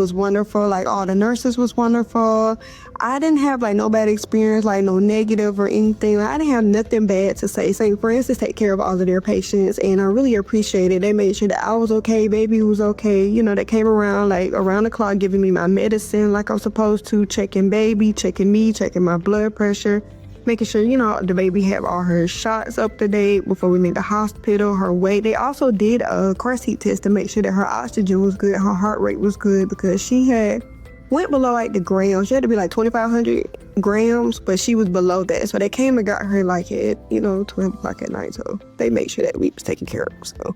was wonderful. Like, all the nurses was wonderful. I didn't have like no bad experience, like no negative or anything. Like, I didn't have nothing bad to say. St. Francis take care of all of their patients, and I really appreciate it. They made sure that I was okay, baby was okay. You know, they came around like around the clock giving me my medicine like I'm supposed to, checking baby, checking me, checking my blood pressure, making sure, you know, the baby had all her shots up to date before we leave the hospital, her weight. They also did a car seat test to make sure that her oxygen was good, her heart rate was good, because she had went below like the grams. She had to be like 2,500 grams, but she was below that. So they came and got her like at, 12 o'clock at night. So they made sure that we was taken care of. So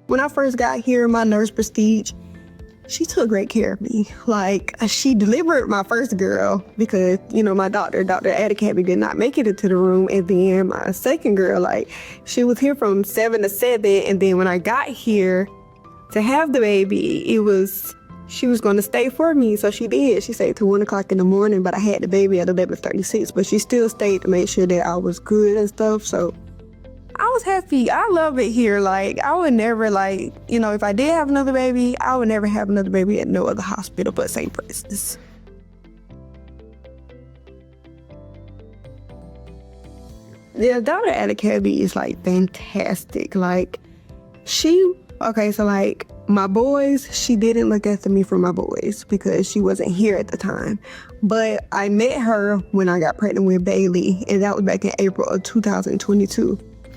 when I first got here, my nurse Prestige, she took great care of me. Like, she delivered my first girl because, my Dr. Erica did not make it into the room. And then my second girl, like, she was here from 7 to 7. And then when I got here to have the baby, she was going to stay for me. So she did. She stayed till 1 o'clock in the morning, but I had the baby at 11:36. But she still stayed to make sure that I was good and stuff. So I was happy. I love it here. Like, I would never, if I did have another baby, I would never have another baby at no other hospital but St. Francis. Yeah, Dr. Erica is, fantastic. My boys, she didn't look after me for my boys because she wasn't here at the time. But I met her when I got pregnant with Bailey, and that was back in April of 2022.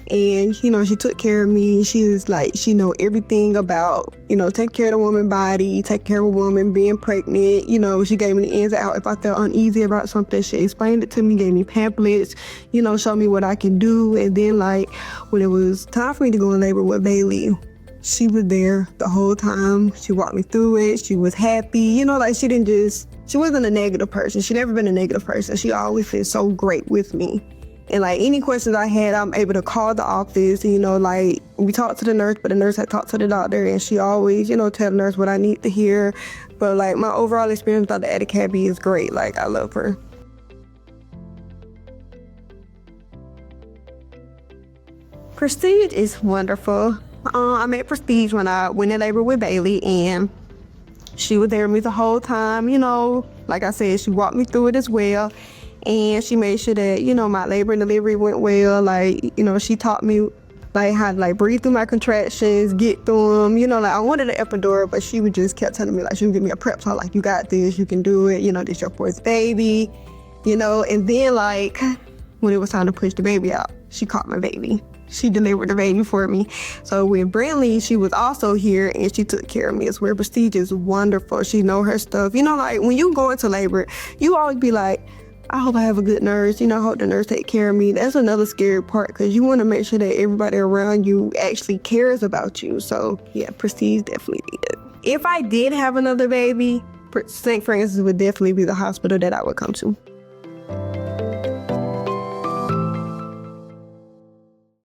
And, she took care of me. She was she know everything about, take care of the woman's body, take care of a woman being pregnant. She gave me the ins and outs. If I felt uneasy about something, she explained it to me, gave me pamphlets, showed me what I can do. And then, when it was time for me to go in labor with Bailey, she was there the whole time. She walked me through it. She was happy. She wasn't a negative person. She never been a negative person. She always been so great with me. And any questions I had, I'm able to call the office. We talked to the nurse, but the nurse had talked to the doctor, and she always, tell the nurse what I need to hear. But my overall experience with Dr. Erica is great. I love her. Prestige is wonderful. I met Prestige when I went in labor with Bailey, and she was there with me the whole time. Like I said, she walked me through it as well. And she made sure that, my labor and delivery went well. She taught me, how to, breathe through my contractions, get through them. I wanted an epidural, but she would just kept telling me, she would give me a prep talk, you got this, you can do it, this your fourth baby, And then, when it was time to push the baby out, she caught my baby. She delivered the baby for me. So with Brantley, she was also here, and she took care of me as well. Prestige is wonderful. She know her stuff. When you go into labor, you always be I hope I have a good nurse. I hope the nurse take care of me. That's another scary part, because you want to make sure that everybody around you actually cares about you. So yeah, Prestige definitely did. If I did have another baby, St. Francis would definitely be the hospital that I would come to.